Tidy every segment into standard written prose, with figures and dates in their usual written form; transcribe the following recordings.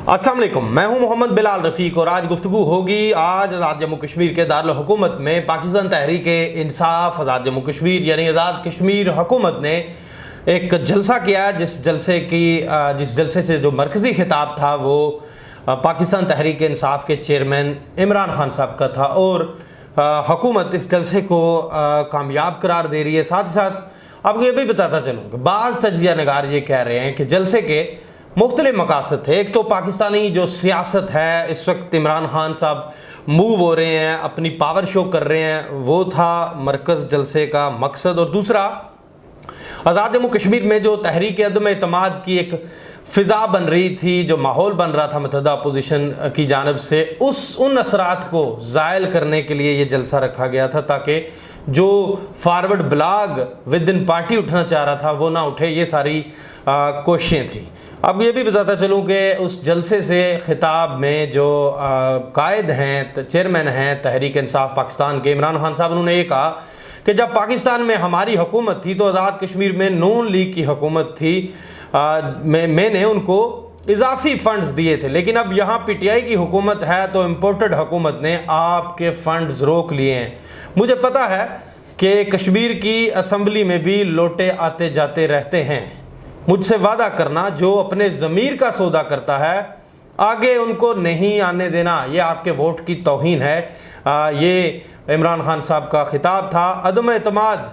अस्सलाम वालेकुम, मैं हूं मोहम्मद बिलाल रफ़ीक और आज गुफ्तगू होगी आज आज़ाद जम्मू कश्मीर के दारुल हुकूमत में पाकिस्तान तहरीक इंसाफ आज़ाद जम्मू कश्मीर यानी आज़ाद कश्मीर हुकूमत ने एक जलसा किया, जिस जलसे से जो मरकज़ी खिताब था वो पाकिस्तान तहरीक इंसाफ के चेयरमैन इमरान खान साहब का था और हुकूमत इस जलसे को कामयाब करार दे रही है। साथ ही साथ आपको ये भी बताता चलूँ कि बाज़ तज्ज़िया नगार ये कह रहे हैं कि जलसे के मुख्तलिफ मकासद थे। एक तो पाकिस्तानी जो सियासत है, इस वक्त इमरान खान साहब मूव हो रहे हैं, अपनी पावर शो कर रहे हैं, वो था मरकज़ जलसे का मकसद। और दूसरा, आज़ाद जम्मू कश्मीर में जो तहरीक अदम एतमाद की एक फ़िज़ा बन रही थी, जो माहौल बन रहा था मुतहदा अपोजिशन की जानब से, उन असरात को ज़ायल करने के लिए ये जलसा रखा गया था ताकि जो forward blog with in party उठना चाह रहा था वो ना उठे। ये सारी कोशिशें थी। अब ये भी बताता चलूँ कि उस जलसे से खिताब में जो कायद हैं, चेयरमैन हैं तहरीक इंसाफ पाकिस्तान के इमरान खान साहब, उन्होंने ये कहा कि जब पाकिस्तान में हमारी हुकूमत थी तो आज़ाद कश्मीर में नून लीग की हुकूमत थी, मैंने उनको इजाफी फ़ंड्स दिए थे, लेकिन अब यहाँ पीटीआई की हुकूमत है तो इम्पोर्टेड हुकूमत ने आपके फ़ंड्स रोक लिए हैं। मुझे पता है कि कश्मीर की असम्बली में भी लोटे आते जाते रहते हैं। मुझसे वादा करना, जो अपने ज़मीर का सौदा करता है आगे उनको नहीं आने देना, ये आपके वोट की तौहीन है। ये इमरान खान साहब का खिताब था। अदम एतमाद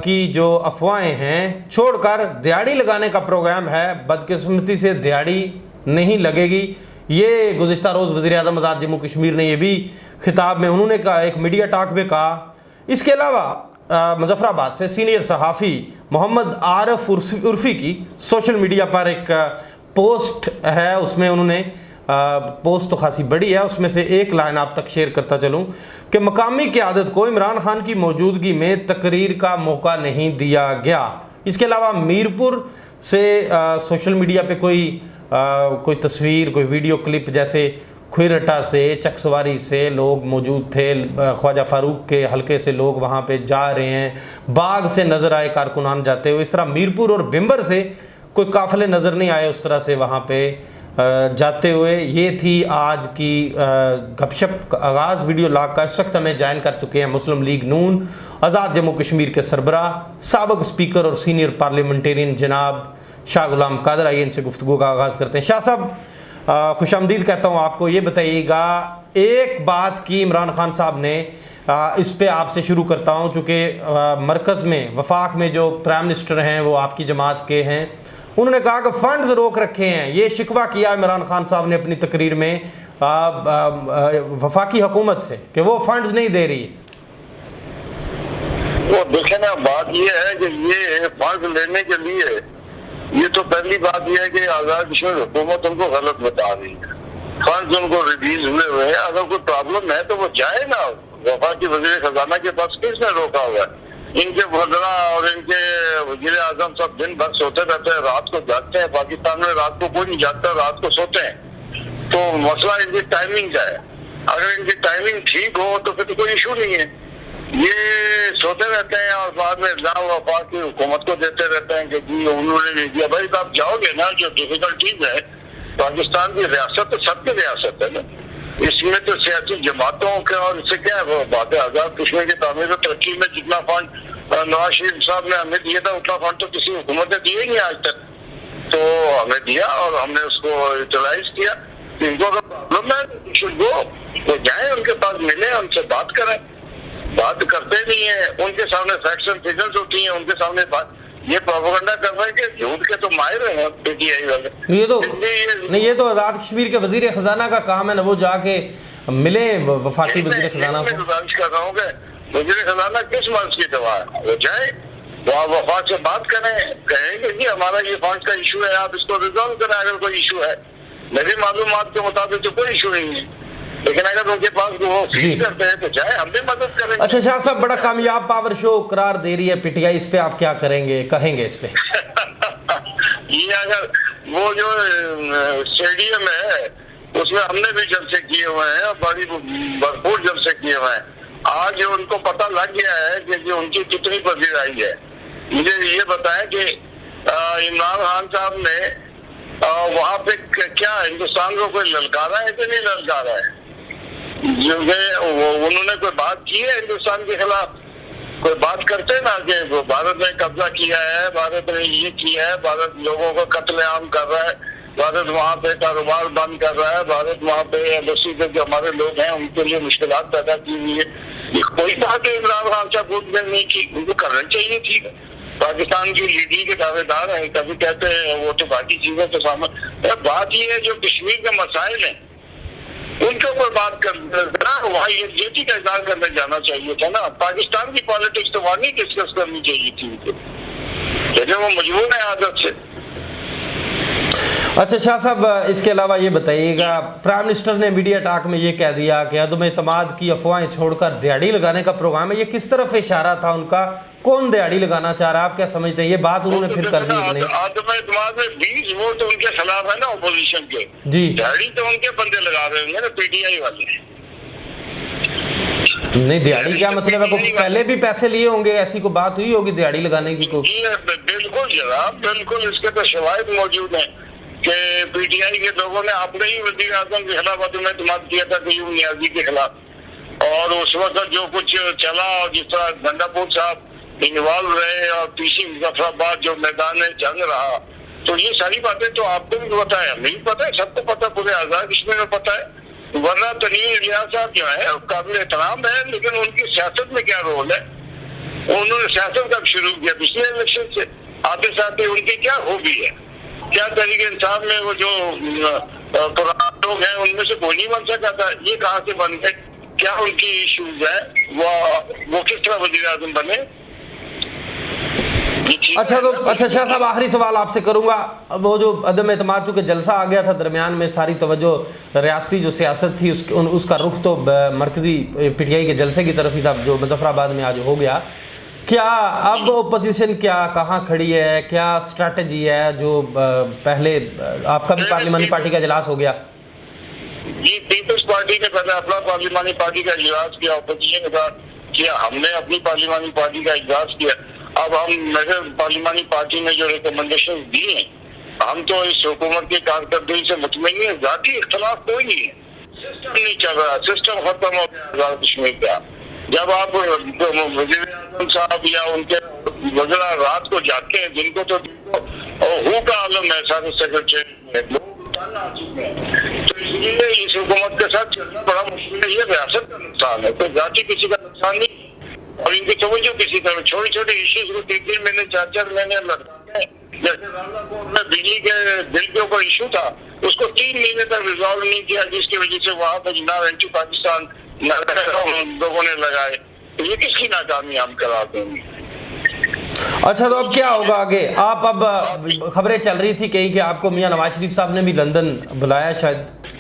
की जो अफवाहें हैं छोड़कर दिहाड़ी लगाने का प्रोग्राम है, बदकिस्मती से दिहाड़ी नहीं लगेगी। ये गुज़िश्ता रोज़ वज़ीर-ए-आज़म आज़ाद जम्मू कश्मीर ने ये भी खिताब में उन्होंने कहा, एक मीडिया टॉक में कहा। इसके अलावा मुजफ्फराबाद से सीनियर सहाफ़ी मोहम्मद आरिफ उर्फ़ी की सोशल मीडिया पर एक पोस्ट है, उसमें उन्होंने पोस्ट तो खासी बड़ी है, उसमें से एक लाइन आप तक शेयर करता चलूँ कि मकामी क़यादत को इमरान खान की मौजूदगी में तकरीर का मौका नहीं दिया गया। इसके अलावा मीरपुर से सोशल मीडिया पे कोई तस्वीर, कोई वीडियो क्लिप, जैसे खुरटा से, चकसवारी से लोग मौजूद थे, ख्वाजा फारूक के हलके से लोग वहाँ पे जा रहे हैं, बाग से नज़र आए कारकुनान जाते हुए। इस तरह मीरपुर और बिम्बर से कोई काफ़िले नज़र नहीं आए उस तरह से वहाँ पे जाते हुए। ये थी आज की गपशप का आगाज़ वीडियो लॉग का। इस वक्त हमें ज्वाइन कर चुके हैं मुस्लिम लीग नून आज़ाद जम्मू कश्मीर के सरबराह साबिक़ स्पीकर और सीनियर पार्लियामेंटेरियन जनाब शाह गुलाम कादर। आइए इनसे गुफ्तगू का आगाज़ करते हैं। शाह साहब, खुशामदीद कहता हूँ आपको। ये बताइएगा, एक बात की इमरान खान साहब ने, इस पे आपसे शुरू करता हूँ, चूँकि मरकज़ में वफाक में जो प्राइम मिनिस्टर हैं वो आपकी जमात के हैं, उन्होंने कहा कि फ़ंड्स रोक रखे हैं। ये शिकवा किया इमरान खान साहब ने अपनी तकरीर में वफाकी हुकूमत से कि वो फ़ंड्स नहीं दे रही है। वो देखे ना, बात ये है कि ये फंड लेने के लिए, ये तो पहली बात यह है कि आज़ाद कश्मीर हुकूमत उनको गलत बता रही है। फंड उनको रिलीज हुए हैं, अगर कोई प्रॉब्लम है तो वो जाए ना वफाकी वज़ीर खजाना के पास। किसने रोका हुआ है? इनके वज़रा और इनके वज़ीर आज़म सब दिन भर सोते रहते हैं, रात को जागते हैं। पाकिस्तान में रात को कोई नहीं जागता, रात को सोते हैं। तो मसला इनकी टाइमिंग का है। अगर इनकी टाइमिंग ठीक हो तो फिर तो कोई इशू नहीं है। ये सोते रहते हैं और बाद में इल्जाम वफाक की हुकूमत को देते रहते हैं कि जी उन्होंने नहीं दिया। भाई आप जाओगे ना, जो डिफिकल्टीज है, पाकिस्तान की रियासत तो सबकी रियासत है ना, इसमें तो सियासी जमातों का और इससे क्या है बात है। आज़ाद कश्मीर की तामीर और तरक्की में जितना फंड नवाज शरीफ साहब ने हमें दिया था उतना फंड तो किसी हुकूमत ने दिया ही नहीं आज तक। तो हमें दिया और हमने उसको यूटिलाइज किया। इनको अगर प्रॉब्लम है तो जाए उनके पास, मिले, उनसे बात करें। बात करते नहीं है, उनके सामने फैक्ट्स एंड फिगर्स होती हैं, उनके सामने बात, ये प्रोपेगेंडा कर रहे हैं कि झूठ के तो माहिर हैं पीटीआई वाले। ये तो आज़ाद कश्मीर के वज़ीर खजाना का काम है ना, वो जाके मिले वफाकी वज़ीर खजाना को। गुजारिश कर रहा हूँ कि वज़ीर खजाना किस मर्ज की दवा है, वो जाए वहाँ वफाक से बात करें, कहेंगे जी हमारा ये फंड का इशू है, आप इसको रिजॉल्व करें अगर कोई इशू है। मेरी मालूमात के मुताबिक तो कोई इशू नहीं है, लेकिन अगर उनके पास वो फील करते हैं तो चाहे हम भी मदद करेंगे। अच्छा शाह साहब, बड़ा कामयाब पावर शो करार दे रही है पीटीआई, इस पे आप क्या कहेंगे इस पे? ये अगर वो जो स्टेडियम है उसमें हमने भी जलसे किए हुए हैं, बड़ी भरपूर जलसे किए हुए हैं। आज उनको पता लग गया है कि जो उनकी कितनी पजीराई है। मुझे ये बताएं कि इमरान खान साहब ने वहां पे क्या हिंदुस्तान को कोई ललकारा है कि नहीं ललकारा है? जो उन्होंने कोई बात की है हिंदुस्तान के खिलाफ? कोई बात करते ना कि भारत ने कब्जा किया है, भारत ने ये किया है, भारत लोगों को कत्लेआम कर रहा है, भारत वहाँ पे कारोबार बंद कर रहा है, भारत वहाँ पे एम्बेसी पे जो हमारे लोग हैं उनके लिए मुश्किलात पैदा की हुई है। ये कोई बात इमरान खान साहब खुद में नहीं की, उनको करना चाहिए थी। पाकिस्तान की लीडरी के दावेदार हैं, कभी कहते हैं वो तो बाकी चीजों के सामने। बात ये है जो कश्मीर के मसाइल हैं उनके ऊपर बात करना, वहाँ यकजहती का इजहार करने जाना चाहिए था ना। पाकिस्तान की पॉलिटिक्स तो वहाँ नहीं डिस्कस करनी चाहिए थी उनको, लेकिन वो मजबूर है आदत से। अच्छा शाह साहब, इसके अलावा ये बताइएगा, प्राइम मिनिस्टर ने मीडिया टॉक में ये कह दिया कि अदम एतमाद की अफवाहें छोड़कर दिहाड़ी लगाने का प्रोग्राम है। ये किस तरफ इशारा था उनका? कौन दिहाड़ी लगाना चाह रहा है? आप क्या समझते हैं? ये बात उन्होंने फिर कर दी नहीं? आदम एतमाद में 20 वोट तो उनके खिलाफ है ना अपोजिशन के जी। दिहाड़ी तो उनके बंदे लगा रहे होंगे ना, पीटीआई वाले। नहीं, दिहाड़ी क्या मतलब है? को पहले भी पैसे लिए होंगे, ऐसी को बात हुई होगी दिहाड़ी लगाने की? बिल्कुल जनाब, बिल्कुल इसके तो शवाहिद मौजूद है कि पीटीआई के लोगों ने अपने ही वज़ीर आज़म के खिलाफ अदम एतमाद किया था कयूम नियाज़ी के खिलाफ। और उस वक्त जो कुछ चला और जिस तरह गंडापुर साहब इन्वॉल्व रहे और पीसी मुजफ्फराबाद जो मैदान में जंग रहा, तो ये सारी बातें तो आपको भी पता है, हमें भी पता है, सबको पता, पूरे आजाद कश्मीर में पता है। वरना तनीम इलियास साहब जो है काबिल एहतराम है, लेकिन उनकी सियासत में क्या रोल है? उन्होंने सियासत कब शुरू किया? पिछले इलेक्शन से आते साथ उनकी क्या खूबी है? क्या तरीके इंसाफ में वो जो पुराने लोग हैं उनमें से कोई नहीं बन सका था, ये कहाँ से बन गए? क्या उनकी इश्यूज है? वो किस तरह वज़ीर आज़म बने? अच्छा तो अच्छा शाह साहब, आखिरी सवाल आपसे करूंगा। वो जो अदम एतमाद के जलसा आ गया था, दरमियान में सारी तवज्जो रियासती जो सियासत थी उसका रुख तो मरकजी पीटीआई के जलसे की तरफ ही था जो मुजफ्फराबाद में आज हो गया। क्या अब ओपोजिशन क्या कहाँ खड़ी है? क्या स्ट्रैटेजी है? जो पहले आपका भी पार्लिमानी पार्टी का इजलास हो गया जी, पीपल्स पार्टी ने पहले अपना पार्लिमानी पार्टी का इजलास किया, ओपोजिशन के साथ किया, हमने अपनी पार्लिमानी पार्टी का इजलास किया। अब हम मेरे पार्लिमानी पार्टी ने जो रिकमेंडेशन दी हैं, हम तो इस हुकूमत की कारकर्दगी से मुतमईन है, जाती इख्तलाफ कोई नहीं है, सिस्टम नहीं चल रहा, सिस्टम खत्म हो गया कश्मीर का। जब आप वज़ीर आज़म साहब या उनके वज़रा रात को जागते हैं, जिनको तो हु का आलम है, सारे सेक्रेटरी तो इसलिए इस हुकूमत के साथ चलना बड़ा मुश्किल है। ये रियासत का नुकसान है, कोई जाति किसी का नुकसान नहीं। और इनकी तवज्जो किसी तरह छोटे छोटे इश्यूज को 3-3 महीने 4-4 महीने लटकाते हैं। जैसे रावलाकोट में बिजली के बिल के ऊपर इशू था, उसको 3 महीने तक रिजॉल्व नहीं किया, जिसकी वजह से वहाँ पर जनाब एंटी पाकिस्तान लोगों ने लगाए। तो ये किसकी नाकामी हम करा देंगे? अच्छा तो अब क्या होगा आगे? आप अब खबरें चल रही थी कहीं कि आपको मियां नवाज शरीफ साहब ने भी लंदन बुलाया शायद?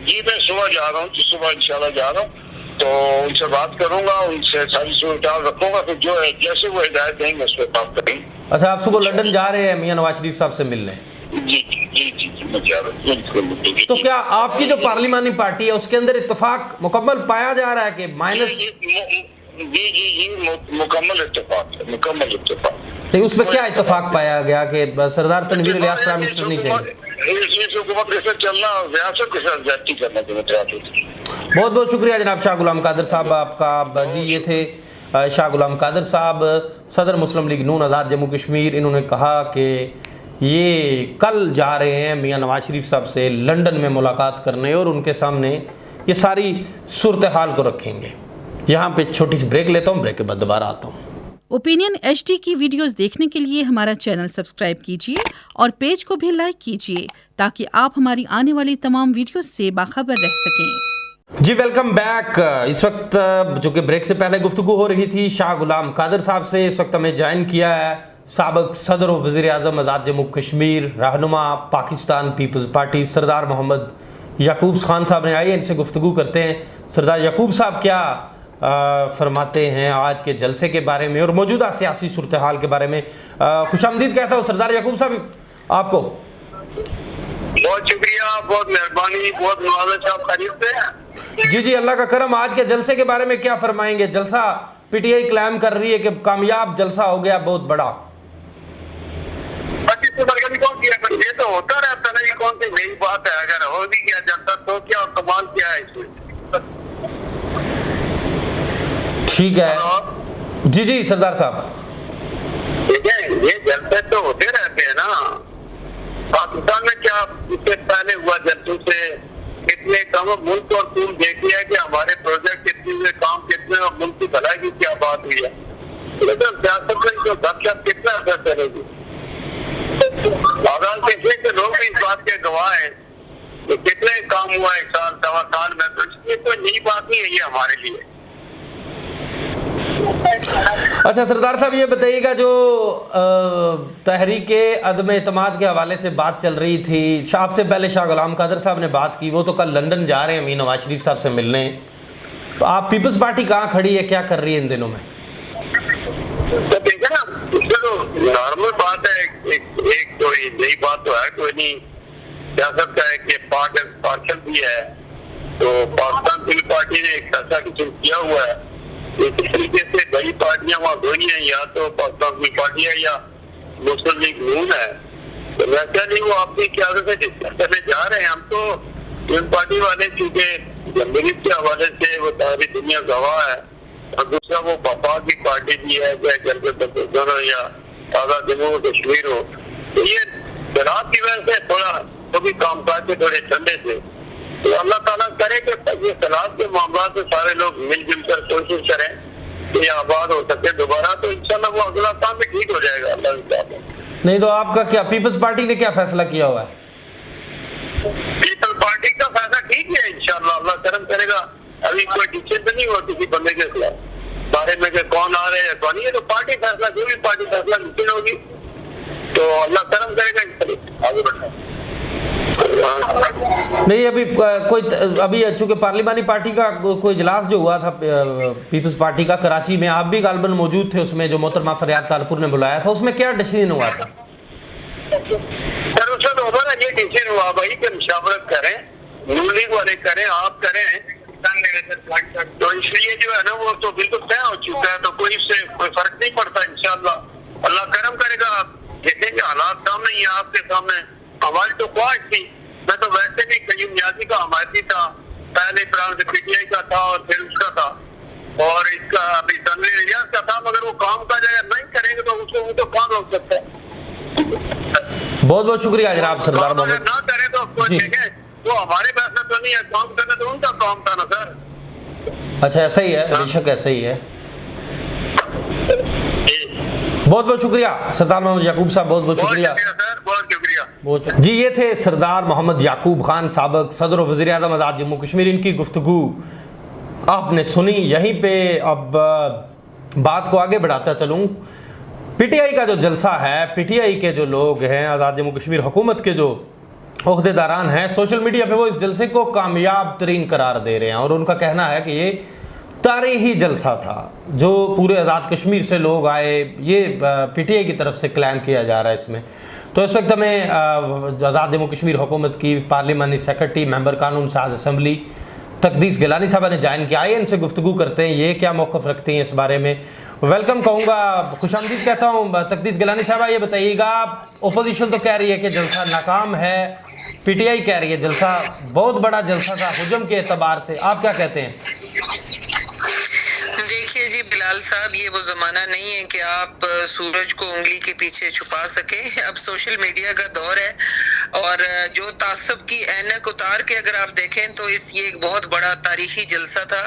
जी, मैं सुबह जा रहा हूँ, सुबह इंशाल्लाह जा रहा हूँ, तो उनसे बात करूंगा, उनसे सारी सूरत रखूंगा, फिर जो है जैसे वो हिदायत देंगे उस पर बात करेंगे। अच्छा, आप सुबह लंदन जा रहे हैं मियां नवाज शरीफ साहब से मिलने? जी जी जी जी, मैं जा रहा हूँ। तो क्या आपकी जो पार्लिमानी पार्टी है उसके अंदर इत्तेफाक मुकम्मल पाया जा रहा है कि माइनस? जी जी जी, मुकम्मल इत्तेफाक है, मुकम्मल इत्तेफाक। नहीं, उसमें क्या इत्तेफाक पाया गया कि सरदार तनवीर इलियास प्राइम मिनिस्टर नहीं चाहिए? इस हुकूमत के साथ चलना, रियासत के साथ ज्यादती करना चाहिए। बहुत बहुत शुक्रिया जनाब शाह गुलाम कादर साहब आपका। जी, ये थे शाह गुलाम कादर साहब, सदर मुस्लिम लीग नून आज़ाद जम्मू कश्मीर। इन्होंने कहा कि ये कल जा रहे हैं मियां नवाज शरीफ साहब से लंदन में मुलाकात करने और उनके सामने ये सारी सूरत हाल को रखेंगे। यहाँ पे छोटी सी ब्रेक लेता हूँ, ब्रेक के बाद दोबारा आता हूँ। ओपिनियन HD की वीडियोस देखने के लिए हमारा चैनल सब्सक्राइब कीजिए और पेज को भी लाइक कीजिए ताकि आप हमारी आने वाली तमाम वीडियोस से बाखबर रह सकें। जी, वेलकम बैक। इस वक्त जो कि ब्रेक से पहले गुफ्तगू हो रही थी शाह गुलाम कादर साहब से, इस वक्त हमें ज्वाइन किया है साबिक सदर और वज़ीर आज़म आज़ाद जम्मू कश्मीर, रहनुमा पाकिस्तान पीपल्स पार्टी सरदार मोहम्मद याकूब खान साहब ने। आइए इनसे गुफ्तगू करते हैं। सरदार याकूब साहब क्या फरमाते हैं आज के जलसे के बारे में और मौजूदा सियासी सूरत हाल के बारे में। खुशामदीद कहता हूँ सरदार याकूब साहब आपको। बहुत शुक्रिया, बहुत मेहरबानी, बहुत नवाज़ साहब, खैरियत से? जी जी, अल्लाह का करम। आज के जलसे के बारे में क्या फरमाएंगे? जलसा पीटीआई क्लेम कर रही है कि कामयाब जलसा हो गया, बहुत बड़ा। 25 फरवरी कौन किया? ये तो होता रहता ना, ये कौन सी नई बात है? अगर हो भी गया जनता तो क्या कमाल क्या है इसमें? ठीक है जी जी सरदार साहब। ठीक है, ये जलसे तो होते रहते हैं ना। पाकिस्तान में क्या इससे पहले हुआ जलसों से? कितने कम मुल्क और तुम देखिए कि हमारे प्रोजेक्ट कितने हुए, काम कितने, और मुल्क की भलाई की क्या बात हुई है। लेकिन सियासत में जो गपशप कितना असर करेगी? आगाज देखिए कि लोग भी इस बात के गवाह हैं कि कितने काम हुआ एक साल 2 साल में। तो इसलिए कोई नई बात नहीं है ये हमारे लिए। अच्छा सरदार साहब, ये बताइएगा जो तहरीके अदम एतमाद के हवाले से बात चल रही थी, आपसे पहले शाह गुलाम कादर साहब ने बात की, वो तो कल लंदन जा रहे हैं अमीन नवाज शरीफ साहब से मिलने। तो आप पीपल्स पार्टी कहाँ खड़ी है, क्या कर रही है इन दिनों में? तो देखिए ना, इसमें तो नॉर्मल बात है। एक तो नई बात तो है कोई नहीं। सियासत का है कि पार्षद भी है, तो पाकिस्तान पीपल्स पार्टी ने एक फैसला किया हुआ है। इसी तरीके से बड़ी पार्टियां वहाँ दो ही हैं, या तो पाकिस्तान पीपल्स पार्टी है या मुस्लिम लीग नून है। तो वैसा नहीं, वो अपनी क्यादत से डिस्कस करने जा रहे हैं। हम तो पीपल्स पार्टी वाले चूंकि जमहूरियत के हवाले से वो सारी दुनिया गवाह है, और दूसरा वो वफाक की पार्टी भी है, चाहे गलगत हो या ताज़ा जम्मू कश्मीर हो। तो ये शराब की वजह से थोड़ा कभी कामकाज के थोड़े ठंडे से, तो अल्लाह ताला करे कि ये सलाद के मामला से सारे लोग मिलजुल कर कोशिश करें कि ये आबाद हो सके दोबारा। तो इंशाल्लाह वो अगला काम भी ठीक हो जाएगा अल्लाह ताला। नहीं तो आपका क्या, पीपल्स पार्टी ने क्या फैसला किया हुआ है? पीपल्स पार्टी का फैसला ठीक है, इंशाल्लाह अल्लाह करम करेगा। अभी कोई डिसीजन नहीं हुआ किसी बंदे के खिलाफ बारे में कि कौन आ रहे हैं कौन नहीं है। तो पार्टी फैसला, जो भी पार्टी फैसला मुमकिन होगी तो अल्लाह करम करेगा, आगे बढ़ना। नहीं अभी चूंकि पार्लिमानी पार्टी का कोई इजलास जो हुआ था पीपल्स पार्टी का कराची में, आप भी गालबन मौजूद थे उसमें, जो मोहतरमा फरियाद तालपुर ने बुलाया था, उसमें क्या डिसीजन हुआ था? सर उसमें तो हमारा ये डिसीजन हुआ भाई कि मुशावरत करें, नून लीग वाले करें, आप करें। तो इसलिए जो है ना वो तो बिल्कुल तय हो चुका है। तो कोई इससे कोई फर्क नहीं पड़ता। इंशाल्लाह अल्लाह करम करेगा। देखेंगे हालात सामने ही, आपके सामने। हमारी तो ख्वाहिश थी, मैं तो वैसे भी कयूम नियाज़ी का हमायती था, पहले प्रांत पीटीआई का था और फिर उसका था, और इसका अभी तनवीर इलियास का था। मगर वो काम का अगर नहीं करेंगे तो उसको वो तो कौन रोक सकता है? बहुत बहुत शुक्रिया जनाब सरदार मोहम्मद। ना करे तो देखें, वो हमारे फैसला तो नहीं है, काम करना तो उनका काम था ना सर। अच्छा ऐसा ही है, बेशक ऐसा ही है। बहुत बहुत शुक्रिया सरदार मोहम्मद याकूब साहब, बहुत बहुत शुक्रिया सर, बहुत शुक्रिया। जी। ये थे सरदार मोहम्मद याकूब खान, साबिक सदर और वज़ीर आज़म आज़ाद जम्मू कश्मीर। इनकी गुफ्तगू आपने सुनी। यहीं पे अब बात को आगे बढ़ाता चलूँ। पीटीआई का जो जलसा है, पीटीआई के जो लोग हैं, आज़ाद जम्मू कश्मीर हुकूमत के जो ओहदेदारान हैं, सोशल मीडिया पे वो इस जलसे को कामयाब तरीन करार दे रहे हैं, और उनका कहना है कि ये तारीखी जलसा था, जो पूरे आज़ाद कश्मीर से लोग आए, ये पीटीआई की तरफ से क्लेम किया जा रहा है इसमें। तो इस वक्त हमें आज़ाद जम्मू कश्मीर हुकूमत की पार्लिमानी सेक्रेटरी, मेंबर कानून साज असम्बली तकदीस गिलानी साहबा ने ज्वाइन किया। आइए इनसे गुफ्तगू करते हैं, ये क्या मौक़िफ़ रखती हैं इस बारे में। वेलकम कहूँगा, खुशामदीद कहता हूँ। तकदीस गिलानी साहबा, ये बताइएगा, अपोजिशन तो कह रही है कि जलसा नाकाम है, पीटीआई कह रही है जलसा बहुत बड़ा जलसा था हुजूम के एतबार से, आप क्या कहते हैं? देखिए जी बिलाल साहब, ये वो ज़माना नहीं है कि आप सूरज को उंगली के पीछे छुपा सके। अब सोशल मीडिया का दौर है, और जो तासब की ऐनक उतार के अगर आप देखें तो ये एक बहुत बड़ा तारीखी जलसा था,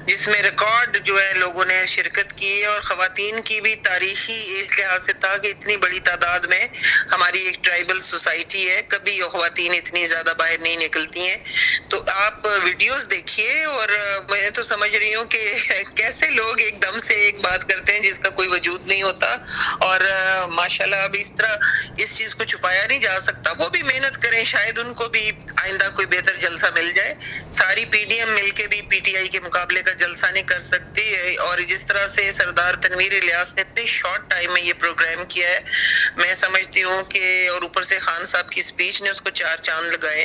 जिसमें रिकॉर्ड जो है लोगों ने शिरकत की है, और ख़वातीन की भी तारीखी एक लिहाज से था कि इतनी बड़ी तादाद में हमारी एक ट्राइबल सोसाइटी है, कभी ख़वातीन इतनी ज़्यादा बाहर नहीं निकलती हैं। तो आप वीडियोस देखिए, और मैं तो समझ रही हूँ कि कैसे लोग एकदम से एक बात करते हैं जिसका कोई वजूद नहीं होता। और माशाल्लाह अब इस तरह इस चीज को छुपाया नहीं जा सकता। वो भी मेहनत करें, शायद उनको भी आइंदा कोई बेहतर जलसा मिल जाए। सारी पीडीएम मिलके भी पीटीआई के मुकाबले का जलसा नहीं कर सकती है। और जिस तरह से सरदार तनवीर इलियास ने इतने शॉर्ट टाइम में ये प्रोग्राम किया है, मैं समझती हूँ कि, और ऊपर से खान साहब की स्पीच ने उसको 4 चांद लगाए।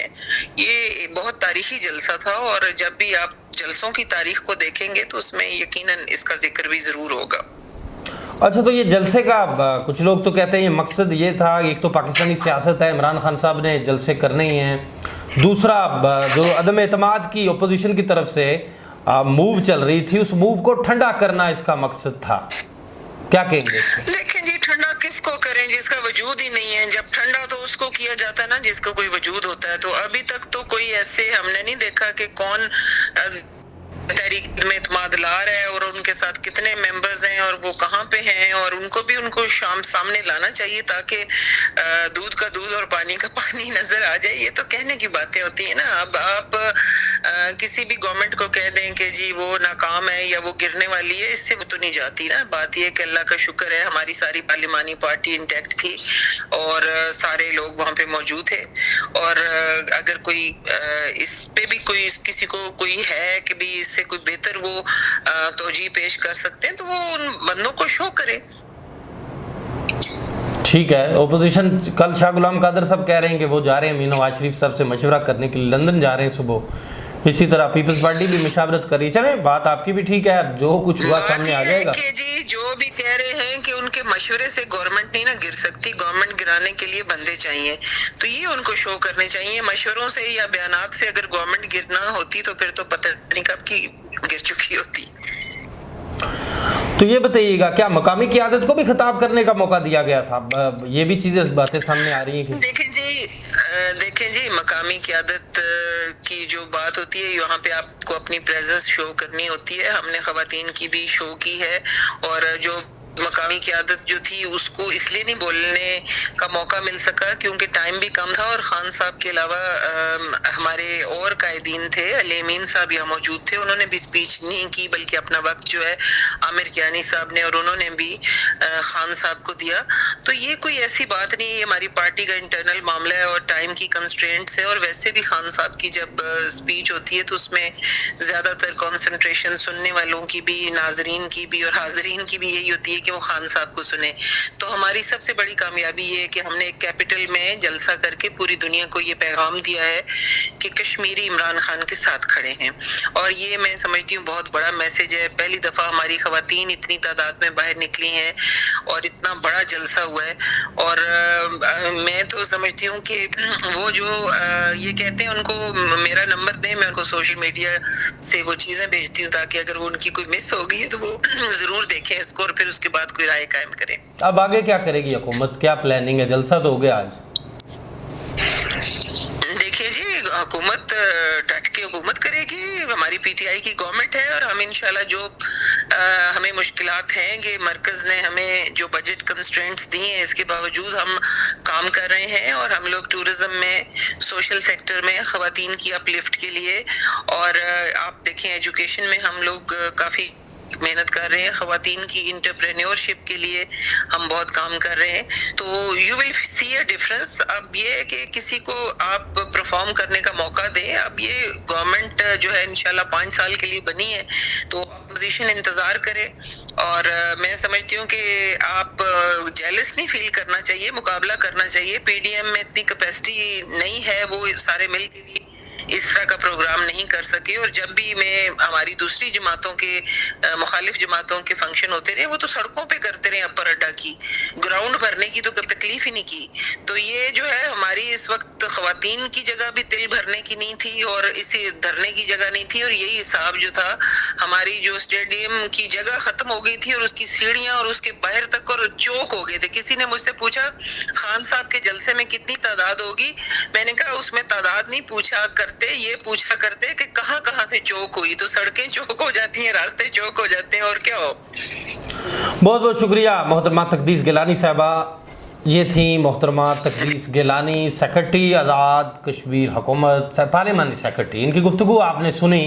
ये बहुत तारीखी जलसा था, और जब भी आप जलसों की तारीख को देखेंगे तो उसमें यकीनन इसका जिक्र भी जरूर होगा। अच्छा, तो ये जलसे का कुछ लोग तो कहते हैं ये मकसद ये था, एक तो पाकिस्तानी सियासत है, इमरान खान साहब ने जलसे करने ही हैं, दूसरा जो अदम एतमाद की अपोजिशन की तरफ से मूव चल रही थी, उस मूव को ठंडा करना इसका मकसद था। क्या कहेंगे? देखें जी, ठंडा किसको करें जिसका वजूद ही नहीं है। जब ठंडा तो उसको किया जाता है ना जिसका कोई वजूद होता है। तो अभी तक तो कोई ऐसे हमने नहीं देखा कि कौन तहरीक में इत्मीनान ला रहा है और उनके साथ कितने मेंबर्स हैं और वो कहाँ पे हैं, और उनको सामने लाना चाहिए ताकि दूध का दूध और पानी का पानी नजर आ जाए। ये तो कहने की बातें होती है ना। अब आप किसी भी गवर्नमेंट को कह दें कि जी वो नाकाम है या वो गिरने वाली है, इससे वो तो नहीं जाती ना। बात ये कि अल्लाह का शुक्र है हमारी सारी पार्लिमानी पार्टी इंटैक्ट थी और सारे लोग वहाँ पे मौजूद थे। और अगर कोई इस पे भी कोई किसी को कोई है कि भी इससे कोई बेहतर वो तोजी पेश कर सकते हैं तो वो उन बंदों को शो करे। ठीक है, ओपोजिशन कल शाह गुलाम कादर साहब कह रहे हैं कि वो जा रहे हैं मीर नवाज शरीफ साहब से मशवरा करने के लिए, लंदन जा रहे हैं सुबह। इसी तरह पीपल्स पार्टी भी मुशावरत करी। चले, बात आपकी भी ठीक है, जो कुछ हुआ सामने आ जाएगा। कि जी जो भी कह रहे हैं कि उनके मशवरे से गवर्नमेंट नहीं ना गिर सकती, गवर्नमेंट गिराने के लिए बंदे चाहिए, तो ये उनको शो करने चाहिए। मशवरों से या बयानात से अगर गवर्नमेंट गिरना होती तो फिर तो पता नहीं कब की गिर चुकी होती। तो ये बताइएगा, क्या मकामी क़यादत को भी खिताब करने का मौका दिया गया था? ये भी चीजें बातें सामने आ रही हैं कि देखें जी मकामी क़यादत की जो बात होती है, यहाँ पे आपको अपनी प्रेजेंस शो करनी होती है। हमने ख़वातीन की भी शो की है और जो मकामी क़यादत जो थी उसको इसलिए नहीं बोलने का मौका मिल सका क्योंकि टाइम भी कम था और खान साहब के अलावा हमारे और कायदीन थे। अलीमीन साहब यहाँ मौजूद थे, उन्होंने भी स्पीच नहीं की बल्कि अपना वक्त जो है आमिर कियानी साहब ने और उन्होंने भी खान साहब को दिया। तो ये कोई ऐसी बात नहीं है, हमारी पार्टी का इंटरनल मामला है और टाइम की कंस्ट्रेंट्स है। और वैसे भी खान साहब की जब स्पीच होती है तो उसमें ज्यादातर कॉन्सेंट्रेशन सुनने वालों की भी, नाजरीन की भी और हाजरीन की भी यही होती है कि वो खान साहब को सुने। तो हमारी सबसे बड़ी कामयाबी ये है कि हमने एक कैपिटल में जलसा करके पूरी दुनिया को ये पैगाम दिया है कि कश्मीरी इमरान खान के साथ खड़े हैं। और ये मैं समझती हूँ बहुत बड़ा मैसेज है। पहली दफा हमारी खवातीन इतनी तादाद में बाहर निकली हैं और इतना बड़ा जलसा हुआ है। और मैं तो समझती हूँ कि वो जो ये कहते हैं उनको मेरा नंबर दें, मैं उनको सोशल मीडिया से वो चीजें भेजती हूँ ताकि अगर वो उनकी कोई मिस होगी तो वो जरूर देखें इसको और फिर उसके बाद कोई राय कायम करें। अब आगे क्या करेगी हुकूमत, क्या प्लानिंग है? जलसा तो हो गया आज। देखिए जी, हुकूमत डट के हुकूमत करेगी। हमारी पीटीआई की गवर्नमेंट है और हम इंशाल्लाह जो हमें मुश्किलात हैं कि मरकज ने हमें जो बजट कंस्ट्रेंट्स दी हैं इसके बावजूद हम काम कर रहे हैं। और हम लोग टूरिज्म में, सोशल सेक्टर में खवातीन की अपलिफ्ट के लिए, और आप देखें एजुकेशन में हम लोग काफ़ी मेहनत कर रहे हैं। खवातीन की इंटरप्रेन्योरशिप के लिए हम बहुत काम कर रहे हैं। तो you will see a difference. अब ये है कि किसी को आप परफॉर्म करने का मौका दें। अब ये गवर्नमेंट जो है इंशाल्लाह 5 साल के लिए बनी है तो अपोजिशन इंतजार करे। और मैं समझती हूँ कि आप जेलस नहीं फील करना चाहिए, मुकाबला करना चाहिए। पीडीएम में इतनी कैपेसिटी नहीं है, वो सारे मिल के भी इस तरह का प्रोग्राम नहीं कर सके। और जब भी मैं हमारी दूसरी जमातों के मुखालिफ जमातों के फंक्शन होते रहे वो तो सड़कों पे करते रहे, अपर अड्डा की, ग्राउंड भरने की तो कभी तकलीफ ही नहीं की। तो ये जो है हमारी इस वक्त खवातीन की जगह भी तिल भरने की नहीं थी और इसे धरने की जगह नहीं थी। और यही हिसाब जो था, हमारी जो स्टेडियम की जगह खत्म हो गई थी और उसकी सीढ़ियां और उसके बाहर तक और चौक हो गए थे। किसी ने मुझसे पूछा खान साहब के जलसे में कितनी तादाद होगी, मैंने कहा उसमें तादाद नहीं पूछा करते, ये पूछा करते कि कहां कहां से चौक हुई। तो सड़कें चौक हो जाती हैं, रास्ते चौक हो जाते हैं, और क्या हो। बहुत बहुत शुक्रिया मोहतरमा तकदीस गिलानी साहबा। ये थी मोहतरमा तकदीस गिलानी, सेक्रेटरी आज़ाद कश्मीर हुकूमत, पार्लिमानी सेक्रेटरी। इनकी गुफ्तगू आपने सुनी।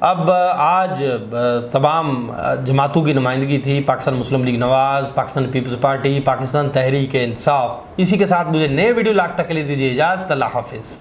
अब आज तमाम जमातों की नुमाइंदगी थी, पाकिस्तान मुस्लिम लीग नवाज़, पाकिस्तान पीपल्स पार्टी, पाकिस्तान तहरीक इंसाफ। इसी के साथ मुझे नए वीडियो लाख तक के लिए दीजिए इजाज़त। अल्लाह हाफिज़।